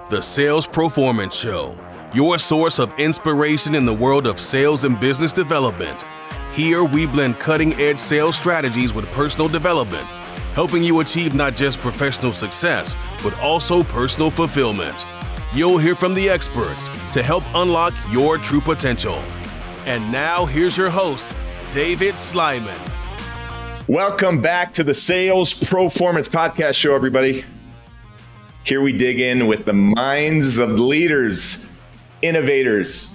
The Sales Proformance Show, your source of inspiration in the world of sales and business development. Here we blend cutting-edge sales strategies with personal development, helping you achieve not just professional success, but also personal fulfillment. You'll hear from the experts to help unlock your true potential. And now here's your host, David Sliman. Welcome back to the Sales Proformance Podcast Show, everybody. Here we dig in with the minds of leaders, innovators,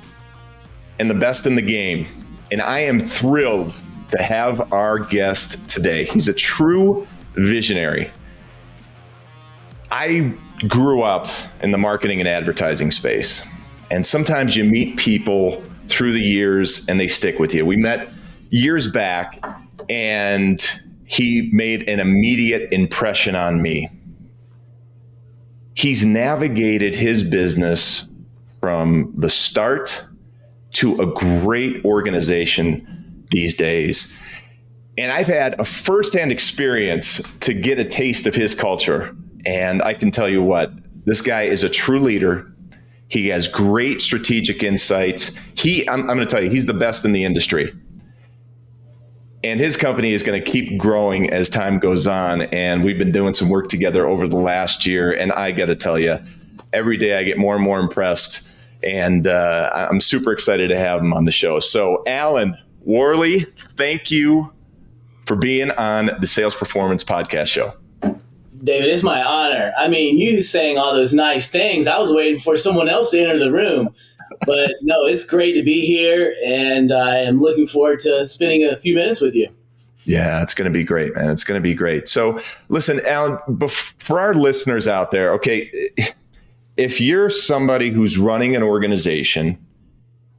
and the best in the game. And I am thrilled to have our guest today. He's a true visionary. I grew up in the marketing and advertising space. And sometimes you meet people through the years and they stick with you. We met years back and he made an immediate impression on me. He's navigated his business from the start to a great organization these days. And I've had a firsthand experience to get a taste of his culture. And I can tell you what, this guy is a true leader. He has great strategic insights. I'm going to tell you, he's the best in the industry. And his company is going to keep growing as time goes on. And we've been doing some work together over the last year. And I got to tell you, every day I get more and more impressed. And I'm super excited to have him on the show. So Alan Worley, thank you for being on the Sales Proformance Podcast Show. David, it's my honor. I mean, you saying all those nice things. I was waiting for someone else to enter the room. But no, it's great to be here, and I am looking forward to spending a few minutes with you. Yeah, it's going to be great, man. It's going to be great. So listen, Alan, for our listeners out there, okay, if you're somebody who's running an organization,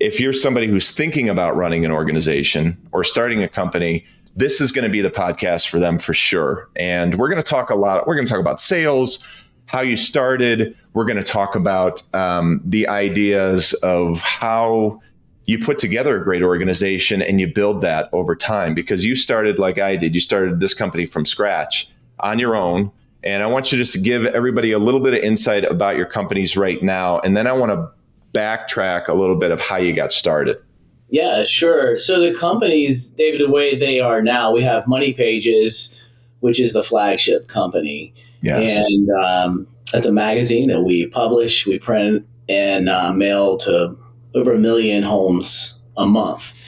if you're somebody who's thinking about running an organization or starting a company, this is going to be the podcast for them for sure. And we're going to talk about sales, how you started. We're going to talk about the ideas of how you put together a great organization and you build that over time, because you started like I did. You started this company from scratch on your own. And I want you just to give everybody a little bit of insight about your companies right now. And then I want to backtrack a little bit of how you got started. Yeah, sure. So the companies, David, the way they are now, we have Money Pages, which is the flagship company. Yes. And it's a magazine that we publish, we print, and mail to over 1 million homes a month.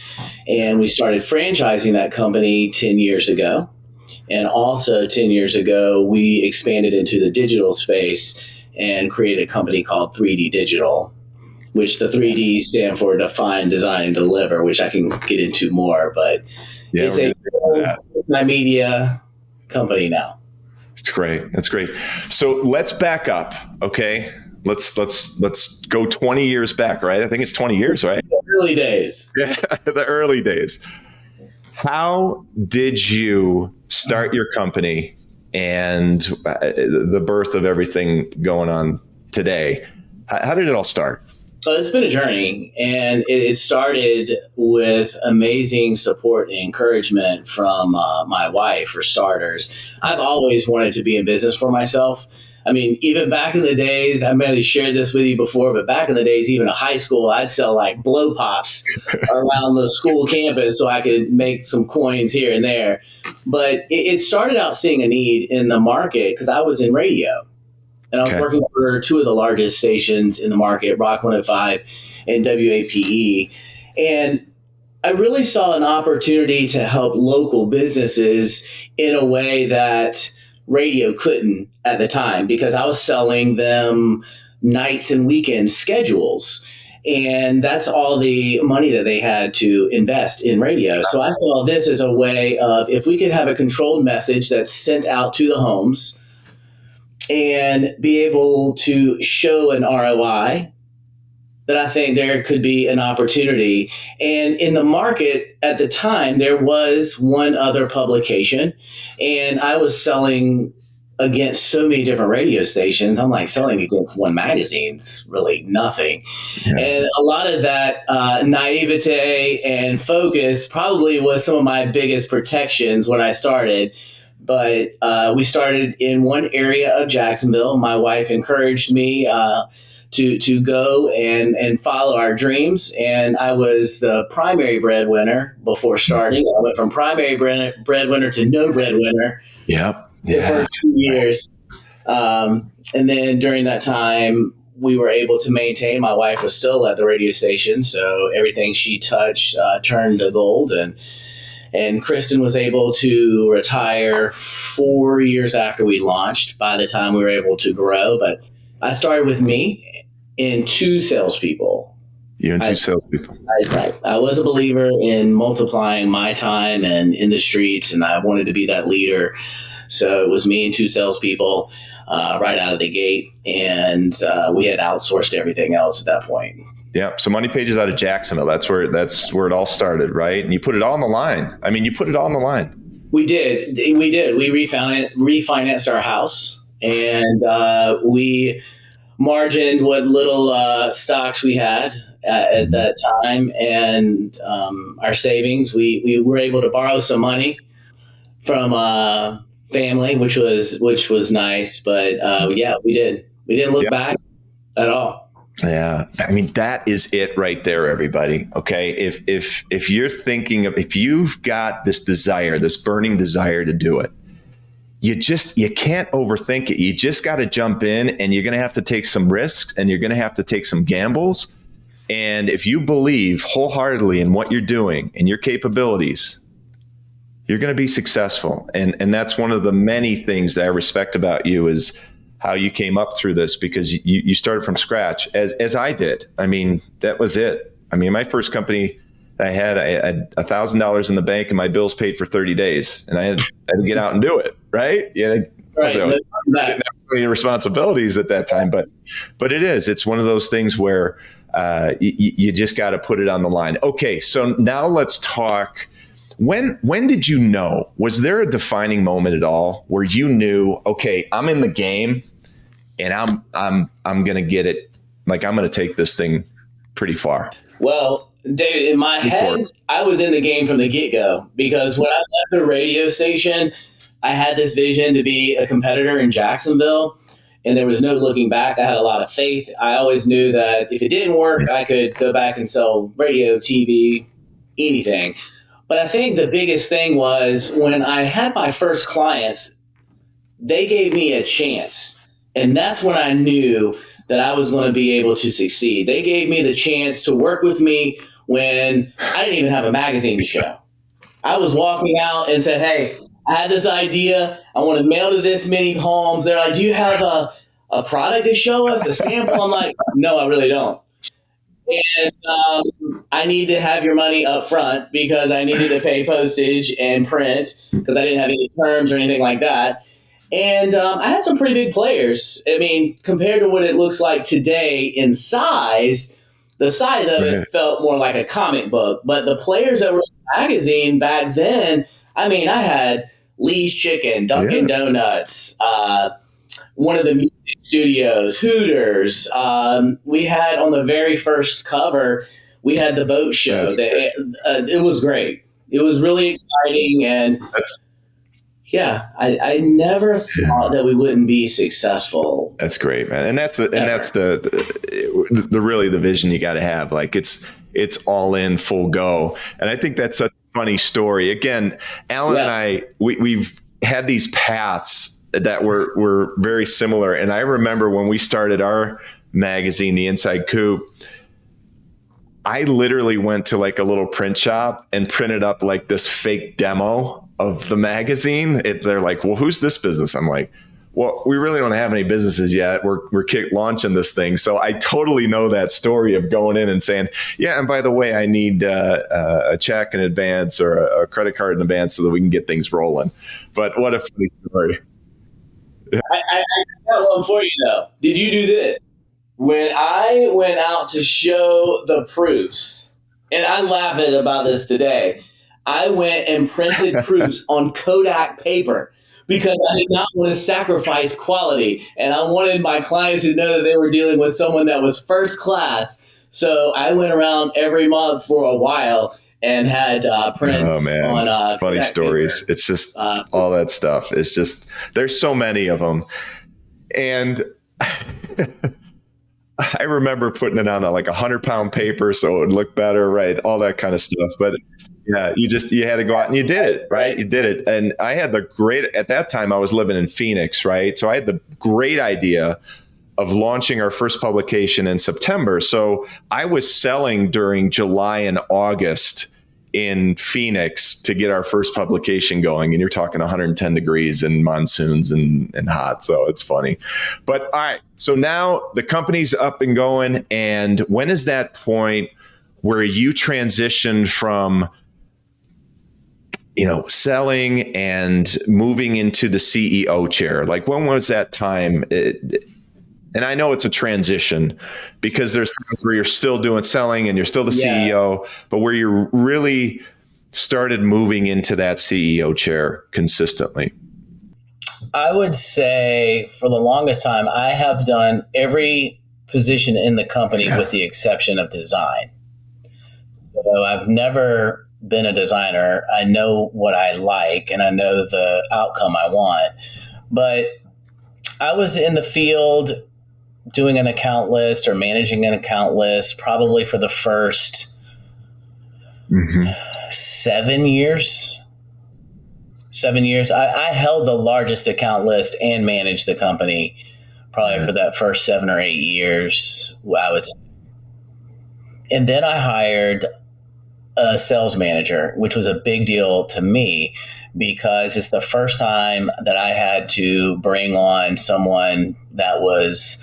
And we started franchising that company 10 years ago. And also 10 years ago, we expanded into the digital space and created a company called 3D Digital, which the 3D stand for Define, Design, and Deliver, which I can get into more. But yeah, it's a multimedia company now. It's great. That's great. So let's back up. Okay. Let's go 20 years back, right? I think it's 20 years, right? The early days. Yeah, the early days. How did you start your company and the birth of everything going on today? How did it all start? So it's been a journey, and it started with amazing support and encouragement from my wife, for starters. I've always wanted to be in business for myself. I mean, even back in the days, I might have shared this with you before, but back in the days, even in high school, I'd sell like blow pops around the school campus so I could make some coins here and there. But it started out seeing a need in the market because I was in radio. And I was working for two of the largest stations in the market, Rock 105 and WAPE. And I really saw an opportunity to help local businesses in a way that radio couldn't at the time, because I was selling them nights and weekend schedules. And that's all the money that they had to invest in radio. So I saw this as a way of, if we could have a controlled message that's sent out to the homes and be able to show an ROI, that I think there could be an opportunity. And in the market at the time, there was one other publication, and I was selling against so many different radio stations. I'm like, selling against one magazine's really nothing. Yeah. And a lot of that naivete and focus probably was some of my biggest protections when I started, but we started in one area of Jacksonville. My wife encouraged me to go and follow our dreams. And I was the primary breadwinner before starting. I went from primary breadwinner to no breadwinner. Yep. The first 2 years. And then during that time, we were able to maintain. My wife was still at the radio station, so everything she touched turned to gold. And Kristen was able to retire 4 years after we launched, by the time we were able to grow. But I started with me and two salespeople. You and two salespeople. I was a believer in multiplying my time and in the streets, and I wanted to be that leader. So it was me and two salespeople right out of the gate, and we had outsourced everything else at that point. Yeah. So Money Pages out of Jacksonville. That's where it all started, right? And you put it all on the line. I mean, you put it all on the line. We did. We refinanced our house, and we margined what little stocks we had at that time, and our savings. We were able to borrow some money from family, which was nice. But yeah, we did. We didn't look back at all. Yeah. I mean, that is it right there, everybody. Okay. If you're thinking of, if you've got this desire, this burning desire to do it, you can't overthink it. You just got to jump in, and you're going to have to take some risks, and you're going to have to take some gambles. And if you believe wholeheartedly in what you're doing and your capabilities, you're going to be successful. And that's one of the many things that I respect about you is how you came up through this, because you started from scratch as I did. I mean, that was it. I mean, my first company I had $1,000 in the bank and my bills paid for 30 days, and I had to get out and do it. Right. Yeah. Right. Didn't have so many responsibilities at that time, but it's one of those things where you just got to put it on the line. Okay. So now let's talk. When did you know? Was there a defining moment at all where you knew, okay, I'm in the game, and I'm going to get it. Like, I'm going to take this thing pretty far? Well, David, in my head, I was in the game from the get-go, because when I left the radio station, I had this vision to be a competitor in Jacksonville, and there was no looking back. I had a lot of faith. I always knew that if it didn't work, I could go back and sell radio, TV, anything. But I think the biggest thing was when I had my first clients, they gave me a chance. And that's when I knew that I was going to be able to succeed. They gave me the chance to work with me when I didn't even have a magazine to show. I was walking out and said, hey, I had this idea. I want to mail to this many homes. They're like, do you have a product to show us, a sample? I'm like, no, I really don't. And I need to have your money up front because I needed to pay postage and print because I didn't have any terms or anything like that. And I had some pretty big players. I mean, compared to what it looks like today in size, the size of it felt more like a comic book. But the players that were in the magazine back then, I mean, I had Lee's Chicken, Dunkin' Donuts, one of the music studios, Hooters. We had on the very first cover, we had the boat show. It was great. It was really exciting. And I never thought that we wouldn't be successful. That's great, man. And that's the really the vision you got to have. Like it's all in, full go. And I think that's a funny story. Again, Alan and I, we've had these paths that were very similar. And I remember when we started our magazine, The Inside Coop, I literally went to like a little print shop and printed up like this fake demo of the magazine. They're like, well, who's this business? I'm like, well, we really don't have any businesses yet. We're launching this thing. So I totally know that story of going in and saying, yeah, and by the way, I need a check in advance or a credit card in advance so that we can get things rolling. But what a funny story. I got one for you, though. Did you do this? When I went out to show the proofs, and I laugh about this today, I went and printed proofs on Kodak paper because I did not want to sacrifice quality. And I wanted my clients to know that they were dealing with someone that was first class. So I went around every month for a while and had prints Oh man, on funny Kodak stories. paper. It's just all that stuff. It's just, there's so many of them. And I remember putting it on like 100-pound paper so it would look better, right? All that kind of stuff. But yeah, you had to go out and you did it, right? You did it. And I had at that time I was living in Phoenix, right? So I had the great idea of launching our first publication in September. So I was selling during July and August in Phoenix to get our first publication going. And you're talking 110 degrees and monsoons and hot. So it's funny. But all right. So now the company's up and going. And when is that point where you transitioned from, selling and moving into the CEO chair? Like, when was that time? And I know it's a transition because there's times where you're still doing selling and you're still the CEO, but where you really started moving into that CEO chair consistently. I would say for the longest time, I have done every position in the company with the exception of design. So I've never been a designer. I know what I like and I know the outcome I want, but I was in the field doing an account list or managing an account list probably for the first 7 years. 7 years. I held the largest account list and managed the company probably for that first 7 or 8 years, I would say. And then I hired a sales manager, which was a big deal to me because it's the first time that I had to bring on someone that was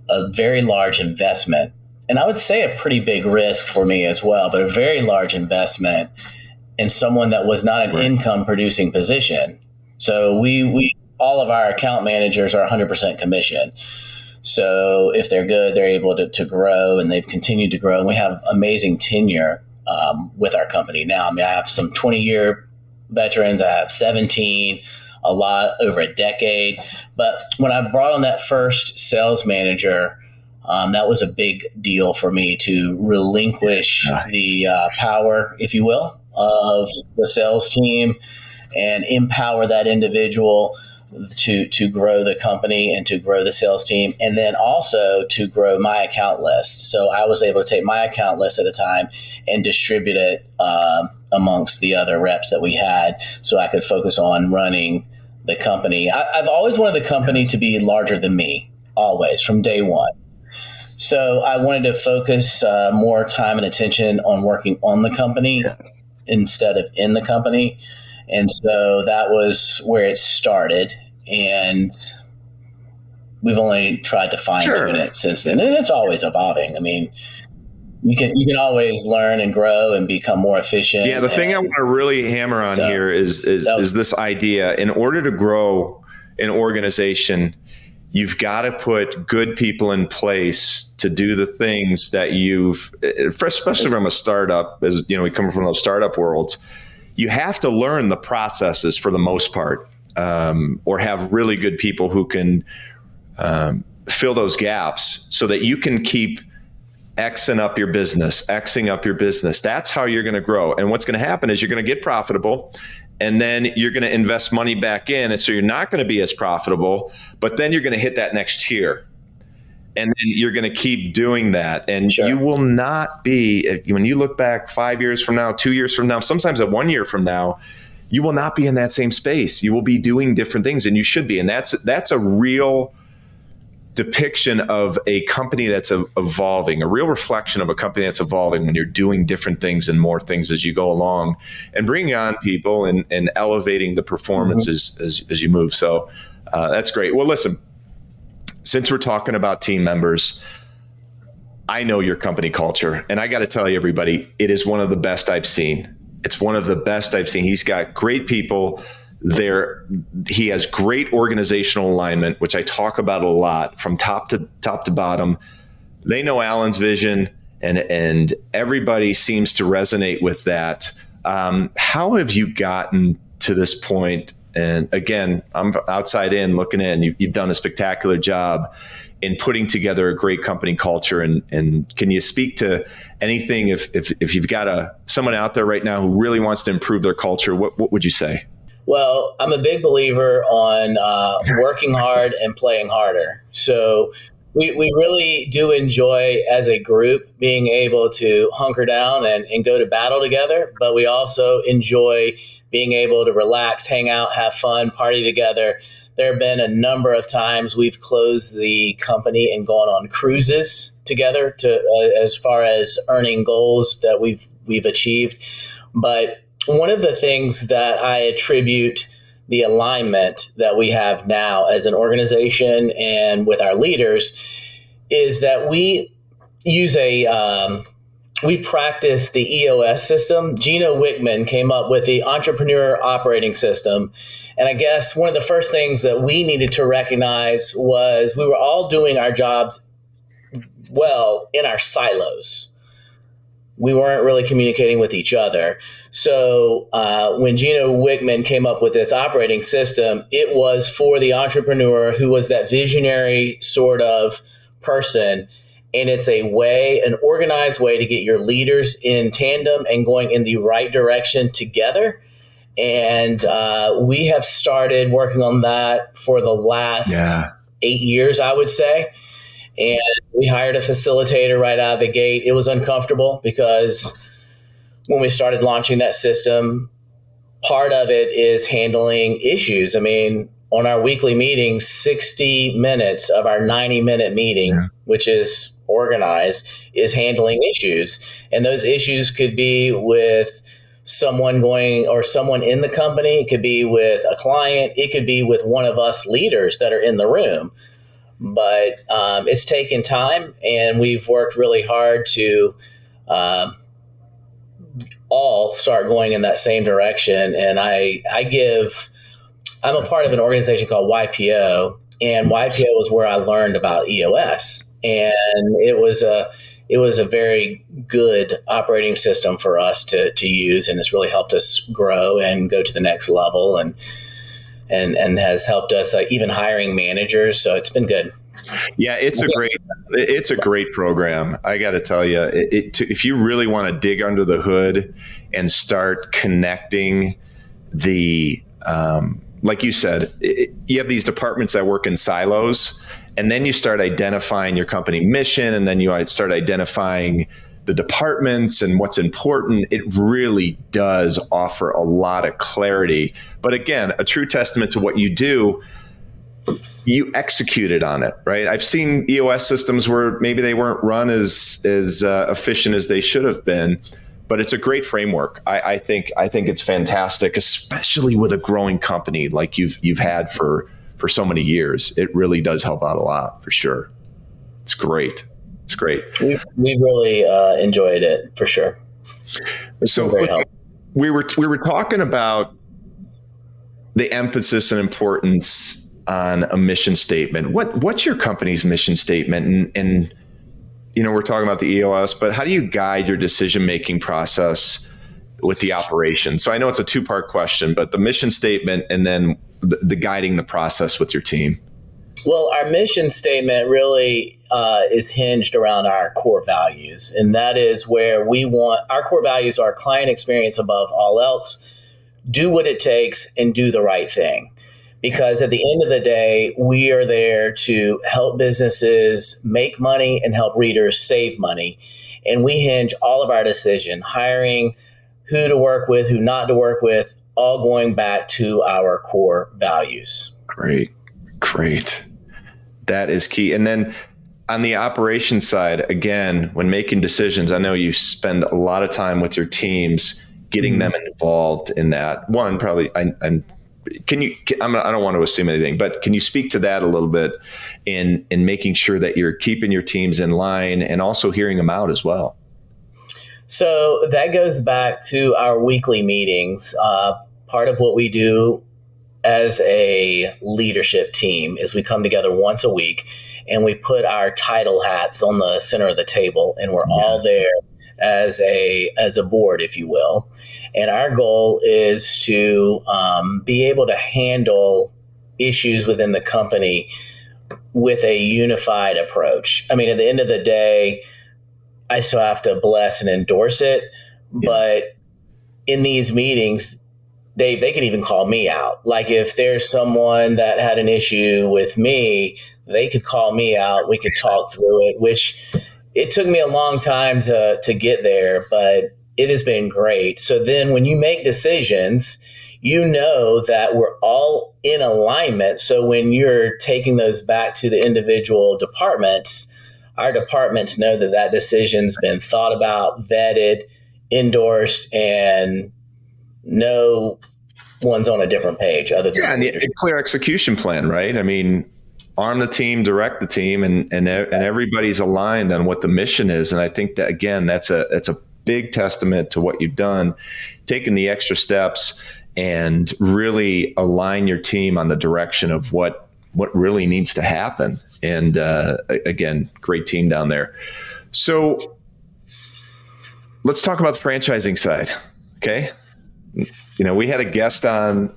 a very large investment. And I would say a pretty big risk for me as well, but a very large investment in someone that was not an income producing position. So we all of our account managers are 100% commission. So if they're good, they're able to grow, and they've continued to grow. And we have amazing tenure with our company now. I mean, I have some 20-year veterans. I have 17, a lot over a decade. But when I brought on that first sales manager, that was a big deal for me to relinquish the power, if you will, of the sales team and empower that individual to grow the company and to grow the sales team, and then also to grow my account list. So I was able to take my account list at the time and distribute it amongst the other reps that we had so I could focus on running the company. I've always wanted the company to be larger than me, always, from day one. So I wanted to focus more time and attention on working on the company instead of in the company. And so that was where it started. And we've only tried to fine tune it since then. And it's always evolving. I mean, you can always learn and grow and become more efficient. Yeah, the thing I want to really hammer on here is this idea. In order to grow an organization, you've got to put good people in place to do the things that especially from a startup, as you know, we come from those startup worlds, you have to learn the processes for the most part, or have really good people who can fill those gaps so that you can keep Xing up your business. That's how you're going to grow. And what's going to happen is you're going to get profitable, and then you're going to invest money back in. And so you're not going to be as profitable, but then you're going to hit that next tier. And then you're going to keep doing that. And you will not be, when you look back 5 years from now, 2 years from now, sometimes 1 year from now, you will not be in that same space. You will be doing different things, and you should be. And that's a real depiction of a company that's evolving, a real reflection of a company that's evolving when you're doing different things and more things as you go along and bringing on people and elevating the performance as you move. So that's great. Well, listen, since we're talking about team members, I know your company culture, and I got to tell you, everybody, it is one of the best I've seen. It's one of the best I've seen. He's got great people there. He has great organizational alignment, which I talk about a lot, from top to bottom. They know Alan's vision, and everybody seems to resonate with that. How have you gotten to this point? And again, I'm outside in looking in. You've done a spectacular job in putting together a great company culture. And can you speak to anything if you've got someone out there right now who really wants to improve their culture? What would you say? Well, I'm a big believer on working hard and playing harder. So we really do enjoy as a group being able to hunker down and go to battle together. But we also enjoy being able to relax, hang out, have fun, party together. There have been a number of times we've closed the company and gone on cruises together to as far as earning goals that we've achieved. But one of the things that I attribute the alignment that we have now as an organization and with our leaders is that we use we practice the EOS system. Gino Wickman came up with the entrepreneurial operating system. And I guess one of the first things that we needed to recognize was we were all doing our jobs well in our silos. We weren't really communicating with each other. So when Gino Wickman came up with this operating system, it was for the entrepreneur who was that visionary sort of person. And it's an organized way to get your leaders in tandem and going in the right direction together. And we have started working on that for the last 8 years, I would say. And we hired a facilitator right out of the gate. It was uncomfortable because when we started launching that system, part of it is handling issues. I mean, on our weekly meeting, 60 minutes of our 90-minute meeting, which is organized, is handling issues. And those issues could be with someone in the company. It could be with a client. It could be with one of us leaders that are in the room. But it's taken time, and we've worked really hard to all start going in that same direction. And I'm a part of an organization called YPO, and YPO was where I learned about EOS, and it was a very good operating system for us to use, and it's really helped us grow and go to the next level, and has helped us even hiring managers. So it's been good. Yeah, it's a great program. I got to tell you, if you really want to dig under the hood and start connecting like you said, you have these departments that work in silos, and then you start identifying your company mission, and then you start identifying the departments and what's important. It really does offer a lot of clarity. But again, a true testament to what you do, you executed on it, right? I've seen EOS systems where maybe they weren't run as efficient as they should have been, but it's a great framework. I think it's fantastic, especially with a growing company like you've had for so many years. It really does help out a lot, for sure. It's great. It's great. We've really enjoyed it, for sure. So we were talking about the emphasis and importance on a mission statement. What's your company's mission statement? And we're talking about the EOS, but how do you guide your decision-making process with the operation? So I know it's a two-part question, but the mission statement and then the guiding the process with your team. Well, our mission statement really is hinged around our core values. And that is where our core values are client experience above all else, do what it takes, and do the right thing. Because at the end of the day, we are there to help businesses make money and help readers save money. And we hinge all of our decision, hiring, who to work with, who not to work with, all going back to our core values. Great. That is key. And then on the operations side, again, when making decisions, I know you spend a lot of time with your teams, getting them involved in that. One, probably, I don't want to assume anything, but can you speak to that a little bit in making sure that you're keeping your teams in line and also hearing them out as well? So that goes back to our weekly meetings. Part of what we do as a leadership team is we come together once a week and we put our title hats on the center of the table, and we're all there as a board, if you will. And our goal is to be able to handle issues within the company with a unified approach. I mean, at the end of the day, I still have to bless and endorse it, but in these meetings, Dave, they can even call me out. Like if there's someone that had an issue with me, they could call me out. We could talk through it, which it took me a long time to get there, but it has been great. So then when you make decisions, you know that we're all in alignment. So when you're taking those back to the individual departments, our departments know that that decision's been thought about, vetted, endorsed, and no one's on a different page other than and a clear execution plan, right? I mean, arm the team, direct the team, and everybody's aligned on what the mission is. And I think that, again, that's a big testament to what you've done, taking the extra steps and really align your team on the direction of what really needs to happen. And again, great team down there. So let's talk about the franchising side. Okay. You know, we had a guest on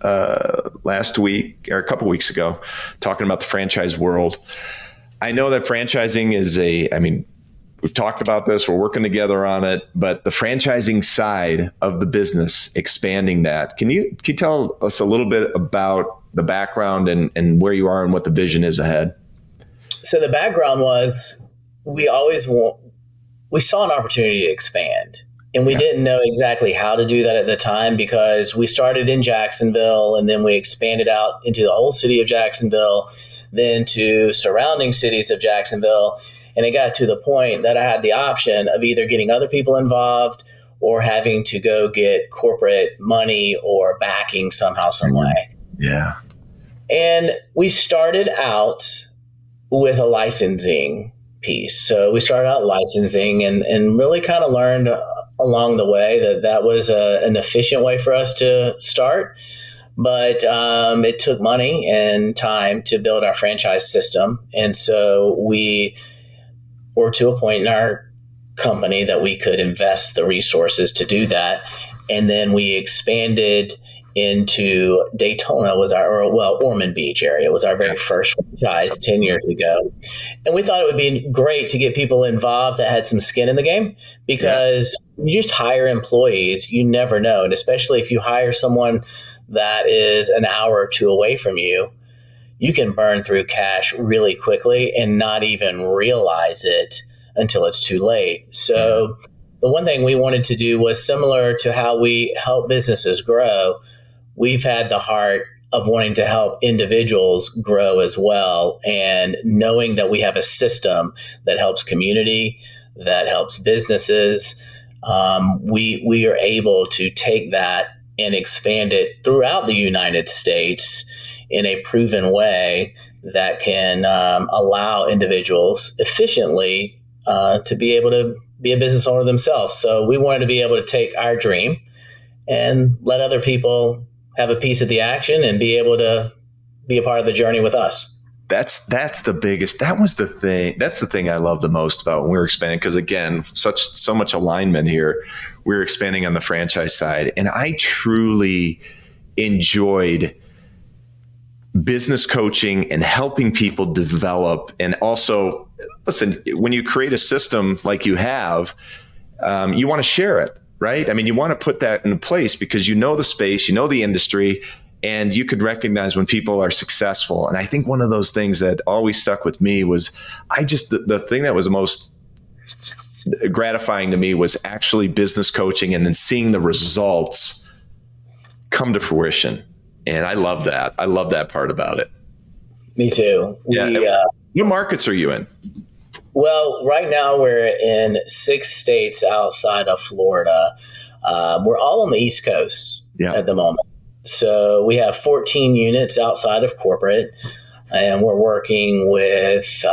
last week or a couple weeks ago talking about the franchise world. I know that franchising is we've talked about this, we're working together on it, but the franchising side of the business, expanding that. Can you tell us a little bit about the background and where you are and what the vision is ahead? So the background was we saw an opportunity to expand. And we didn't know exactly how to do that at the time because we started in Jacksonville and then we expanded out into the whole city of Jacksonville, then to surrounding cities of Jacksonville. And it got to the point that I had the option of either getting other people involved or having to go get corporate money or backing somehow, some way. Yeah. And we started out with a licensing piece. So we started out licensing and really kind of learned along the way that was an efficient way for us to start. But it took money and time to build our franchise system. And so we were to a point in our company that we could invest the resources to do that. And then we expanded into Daytona Ormond Beach area was our very first franchise 10 years ago. And we thought it would be great to get people involved that had some skin in the game because you just hire employees, you never know. And especially if you hire someone that is an hour or two away from you, you can burn through cash really quickly and not even realize it until it's too late. So the one thing we wanted to do was similar to how we help businesses grow. We've had the heart of wanting to help individuals grow as well. And knowing that we have a system that helps community, that helps businesses, we are able to take that and expand it throughout the United States in a proven way that can allow individuals efficiently to be able to be a business owner themselves. So we wanted to be able to take our dream and let other people have a piece of the action and be able to be a part of the journey with us. That's the biggest. That was the thing. That's the thing I love the most about when we were expanding. Because again, so much alignment here. We were expanding on the franchise side, and I truly enjoyed business coaching and helping people develop. And also, listen, when you create a system like you have, you want to share it, right? I mean, you want to put that in place because you know the space, you know the industry, and you could recognize when people are successful. And I think one of those things that always stuck with me was the thing that was the most gratifying to me was actually business coaching and then seeing the results come to fruition. And I love that. I love that part about it. Me too. Yeah. What markets are you in? Well, right now we're in 6 states outside of Florida. We're all on the East Coast at the moment. So we have 14 units outside of corporate, and we're working with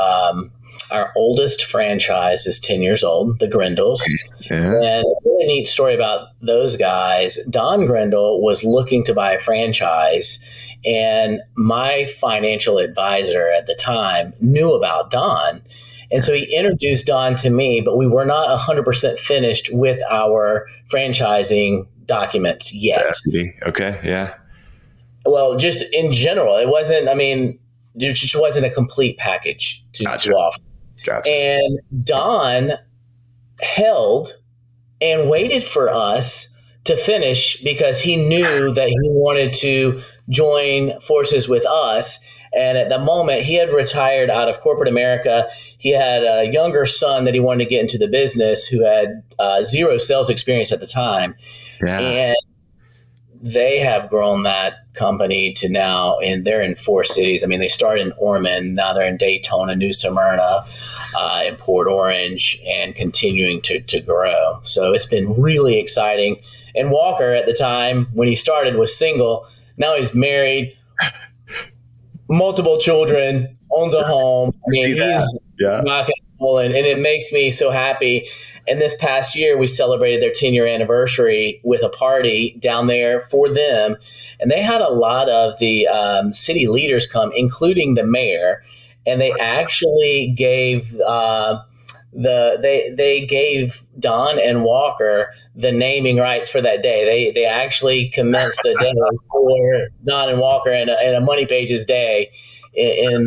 our oldest franchise is 10 years old, the Grindles. Yeah. And a really neat story about those guys. Don Grindle was looking to buy a franchise, and my financial advisor at the time knew about Don. And so he introduced Don to me, but we were not 100% finished with our franchising documents yet. Okay. Yeah. Well, just in general, it wasn't, it just wasn't a complete package to offer. Gotcha. And Don held and waited for us to finish because he knew that he wanted to join forces with us. And at the moment, he had retired out of corporate America. He had a younger son that he wanted to get into the business who had zero sales experience at the time. Yeah. And they have grown that company to now, and they're in 4 cities. They started in Ormond. Now they're in Daytona, New Smyrna, in Port Orange, and continuing to grow. So it's been really exciting. And Walker, at the time when he started, was single. Now he's married, multiple children, owns a home. He's rocking and it makes me so happy. And this past year, we celebrated their 10-year anniversary with a party down there for them. And they had a lot of the city leaders come, including the mayor. And they actually gave they gave Don and Walker the naming rights for that day. They actually commenced a day for Don and Walker and a Money Pages day in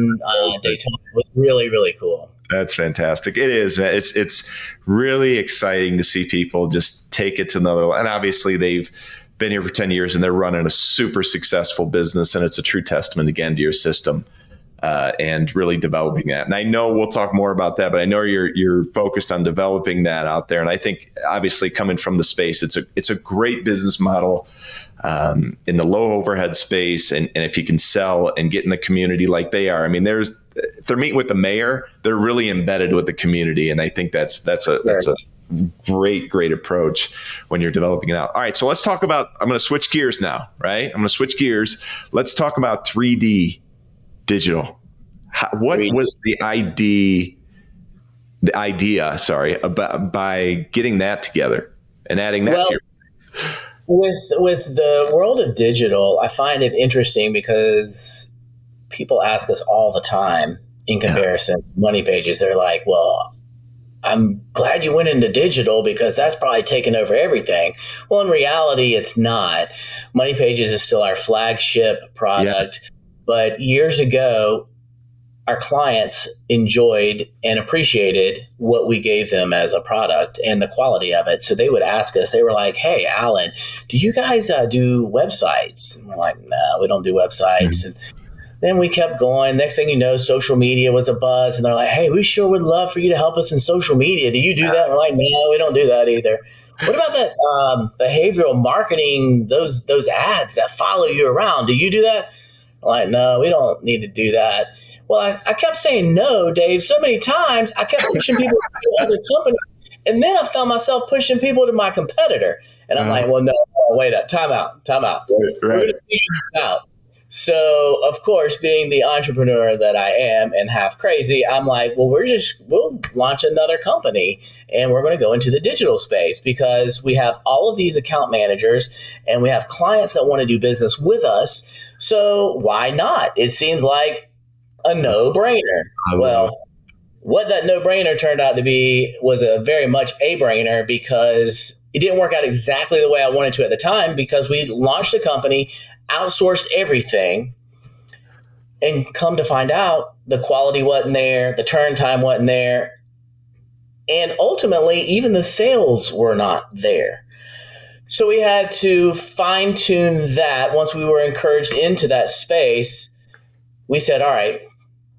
Daytona. It was really, really cool. That's fantastic. It is, man. It's really exciting to see people just take it to another level. And obviously they've been here for 10 years and they're running a super successful business. And it's a true testament again to your system and really developing that. And I know we'll talk more about that, but I know you're focused on developing that out there. And I think obviously coming from the space, it's a great business model in the low overhead space. And if you can sell and get in the community like they are, if they're meeting with the mayor, they're really embedded with the community. And I think that's a great approach when you're developing it out. All right. So let's talk about, I'm going to switch gears now, right? I'm going to switch gears. Let's talk about 3D digital. What was the idea, about by getting that together and adding that to your... With the world of digital, I find it interesting because people ask us all the time in comparison to Money Pages. They're like, well, I'm glad you went into digital because that's probably taken over everything. Well, in reality, it's not. Money Pages is still our flagship product. Yeah. But years ago, our clients enjoyed and appreciated what we gave them as a product and the quality of it. So they would ask us, they were like, hey, Alan, do you guys do websites? And we're like, no, we don't do websites. Mm-hmm. And then we kept going. Next thing you know, social media was a buzz. And they're like, hey, we sure would love for you to help us in social media. Do you do that? And we're like, no, we don't do that either. What about that behavioral marketing, those ads that follow you around? Do you do that? I'm like, no, we don't need to do that. Well, I kept saying no, Dave, so many times. I kept pushing people to other companies. And then I found myself pushing people to my competitor. And I'm like, well, no, wait up. Time out. Right. We're going to figure this out. So, of course, being the entrepreneur that I am and half crazy, I'm like, well, we'll launch another company and we're going to go into the digital space because we have all of these account managers and we have clients that want to do business with us. So why not? It seems like a no-brainer. Well, what that no-brainer turned out to be was a very much a brainer because it didn't work out exactly the way I wanted to at the time because we launched a company, outsourced everything, and come to find out the quality wasn't there, the turn time wasn't there, and ultimately even the sales were not there. So we had to fine-tune that. Once we were encouraged into that space, we said, all right,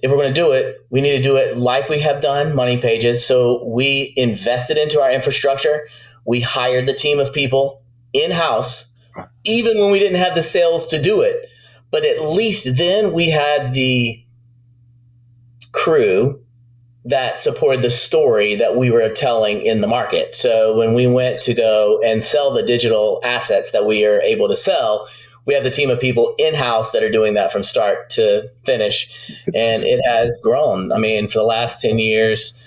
if we're going to do it, we need to do it like we have done Money Pages. So we invested into our infrastructure. We hired the team of people in-house, even when we didn't have the sales to do it. But at least then we had the crew that supported the story that we were telling in the market. So when we went to go and sell the digital assets that we are able to sell, we have the team of people in-house that are doing that from start to finish. And it has grown. For the last 10 years,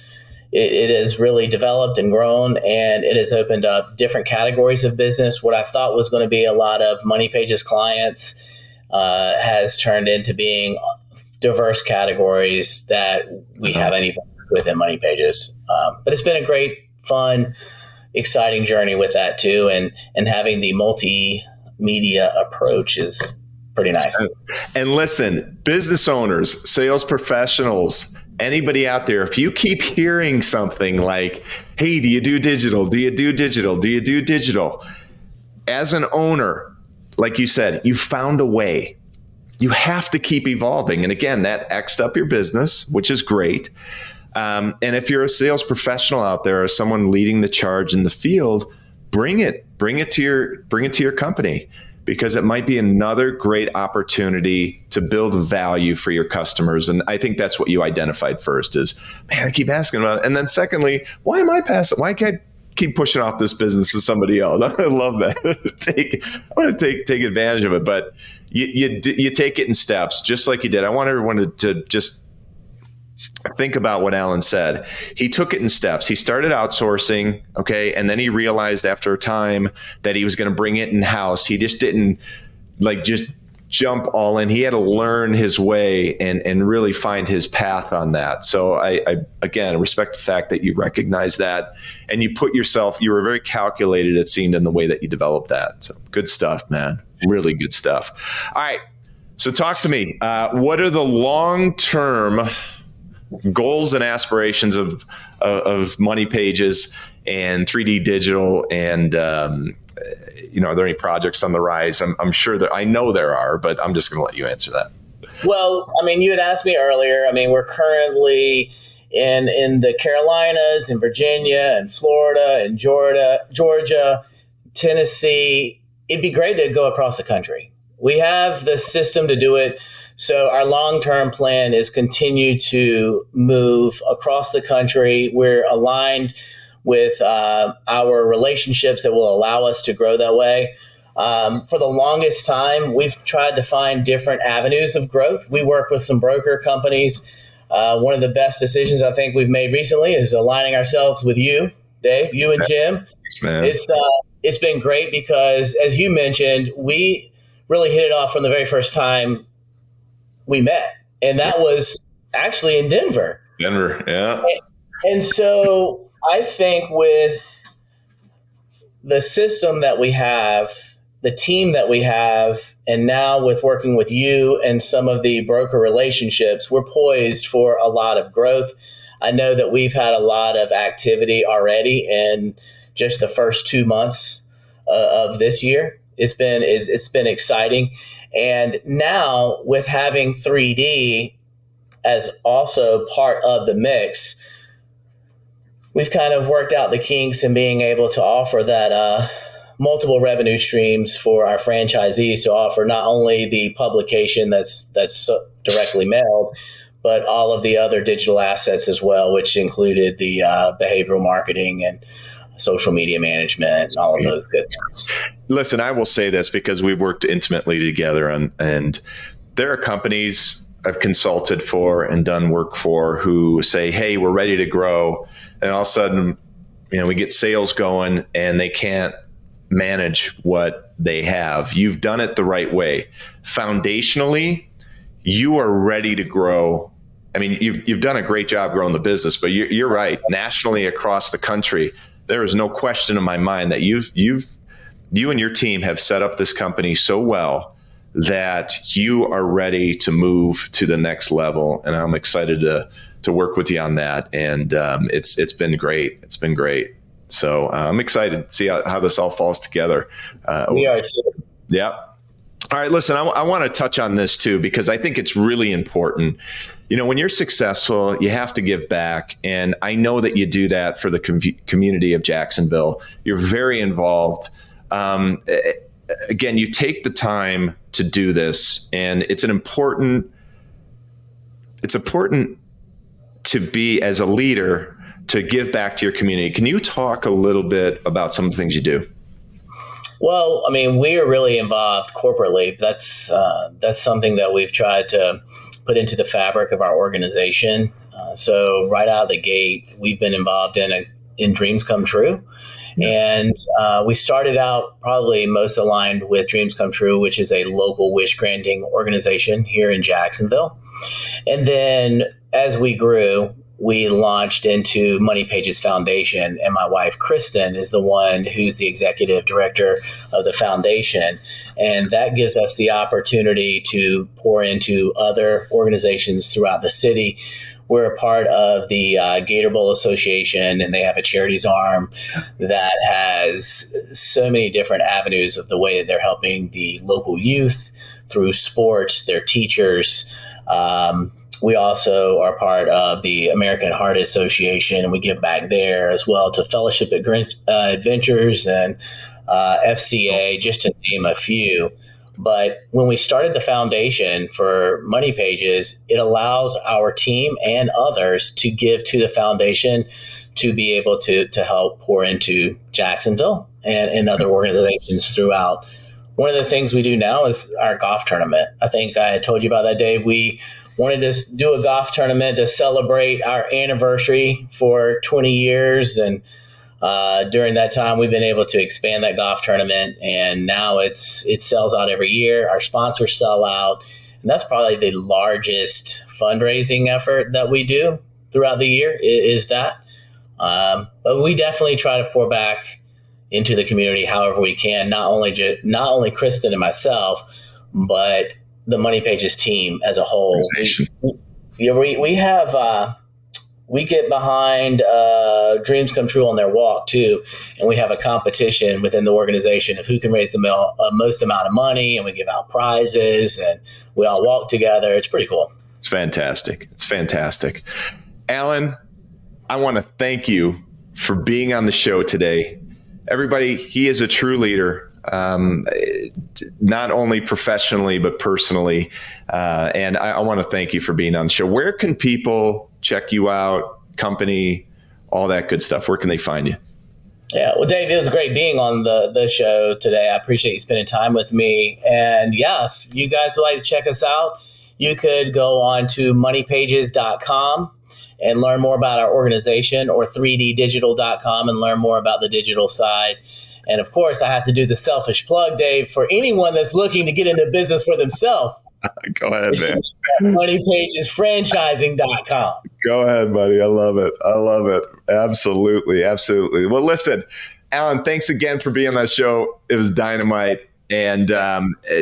it has really developed and grown, and it has opened up different categories of business. What I thought was going to be a lot of Money Pages clients has turned into being diverse categories that we haven't even within Money Pages. But it's been a great, fun, exciting journey with that too. And having the multimedia approach is pretty nice. And listen, business owners, sales professionals, anybody out there, if you keep hearing something like, hey, do you do digital? Do you do digital? Do you do digital? As an owner, like you said, you found a way. You have to keep evolving. And again, that X'd up your business, which is great. And if you're a sales professional out there or someone leading the charge in the field, bring it to your company, because it might be another great opportunity to build value for your customers. And I think that's what you identified first is, man, I keep asking about it. And then secondly, why am I passing? Why can't I keep pushing off this business to somebody else? I love that. I want to take advantage of it, but you take it in steps, just like you did. I want everyone to just think about what Alan said. He took it in steps. He started outsourcing, okay, and then he realized after a time that he was going to bring it in-house. He just didn't just jump all in. He had to learn his way and really find his path on that. So I again respect the fact that you recognize that and you were very calculated, it seemed, in the way that you developed that. So good stuff, man. Really good stuff. All right. So talk to me. What are the long-term goals and aspirations of Money Pages and 3D Digital? And, are there any projects on the rise? I'm sure that I know there are, but I'm just going to let you answer that. Well, you had asked me earlier. We're currently in the Carolinas, in Virginia, and Florida, and Georgia, Tennessee. It'd be great to go across the country. We have the system to do it. So our long-term plan is continue to move across the country. We're aligned with our relationships that will allow us to grow that way. For the longest time, we've tried to find different avenues of growth. We work with some broker companies. One of the best decisions I think we've made recently is aligning ourselves with you, Dave, you and Jim. Thanks, man. It's been great because, as you mentioned, we really hit it off from the very first time we met. And that was actually in Denver. Yeah. And so I think with the system that we have, the team that we have, and now with working with you and some of the broker relationships, we're poised for a lot of growth. I know that we've had a lot of activity already in just the first 2 months of this year. It's been exciting. And now with having 3D as also part of the mix, we've kind of worked out the kinks in being able to offer that multiple revenue streams for our franchisees to offer not only the publication that's directly mailed, but all of the other digital assets as well, which included the behavioral marketing and social media management and all of those good things. Listen, I will say this because we've worked intimately together, and there are companies I've consulted for and done work for who say, hey, we're ready to grow. And all of a sudden, we get sales going and they can't manage what they have. You've done it the right way. Foundationally, you are ready to grow. You've done a great job growing the business, but you're right. Nationally, across the country, there is no question in my mind that you and your team have set up this company so well that you are ready to move to the next level. And I'm excited to work with you on that. And it's been great. It's been great. So I'm excited to see how this all falls together. We are too. Yeah. All right, listen, I want to touch on this too, because I think it's really important. When you're successful, you have to give back. And I know that you do that for the community of Jacksonville. You're very involved. Again, you take the time to do this, and it's important to be, as a leader, to give back to your community. Can you talk a little bit about some of the things you do? Well, we are really involved corporately. That's something that we've tried to put into the fabric of our organization. So right out of the gate, we've been involved in Dreams Come True. And we started out probably most aligned with Dreams Come True, which is a local wish granting organization here in Jacksonville. And then as we grew, we launched into Money Pages Foundation, and my wife, Kristen, is the one who's the executive director of the foundation. And that gives us the opportunity to pour into other organizations throughout the city. We're a part of the Gator Bowl Association, and they have a charities arm that has so many different avenues of the way that they're helping the local youth through sports, their teachers. We also are part of the American Heart Association, and we give back there as well to Fellowship Adventures and FCA, just to name a few. But when we started the foundation for Money Pages, it allows our team and others to give to the foundation to be able to help pour into Jacksonville and other organizations throughout. One of the things we do now is our golf tournament. I think I had told you about that, Dave. We wanted to do a golf tournament to celebrate our anniversary for 20 years. And during that time, we've been able to expand that golf tournament. And now it sells out every year. Our sponsors sell out. And that's probably the largest fundraising effort that we do throughout the year is that. But we definitely try to pour back into the community however we can, not only Kristen and myself, but the Money Pages team as a whole. We get behind Dreams Come True on their walk too, and we have a competition within the organization of who can raise the most amount of money, and we give out prizes, and we all walk together. It's pretty cool. It's fantastic. It's fantastic. Alan, I want to thank you for being on the show today. Everybody, he is a true leader, not only professionally, but personally. And I want to thank you for being on the show. Where can people check you out, company, all that good stuff? Where can they find you? Yeah, well, Dave, it was great being on the show today. I appreciate you spending time with me. And yeah, if you guys would like to check us out, you could go on to moneypages.com and learn more about our organization, or 3ddigital.com and learn more about the digital side. And of course, I have to do the selfish plug, Dave, for anyone that's looking to get into business for themselves. Go ahead, man. Moneypagesfranchising.com. Go ahead, buddy. I love it. I love it. Absolutely. Absolutely. Well, listen, Alan, thanks again for being on that show. It was dynamite. And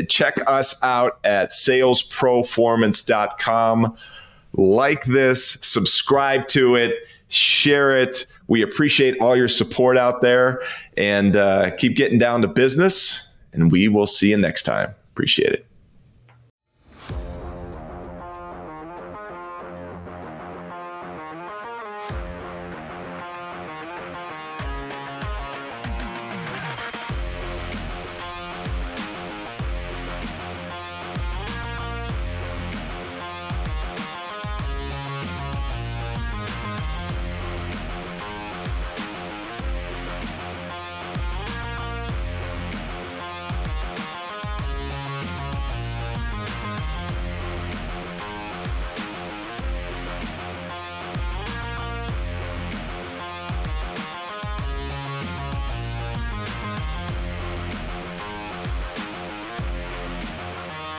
check us out at salesproformance.com. Like this, subscribe to it, share it. We appreciate all your support out there, and keep getting down to business, and we will see you next time. Appreciate it.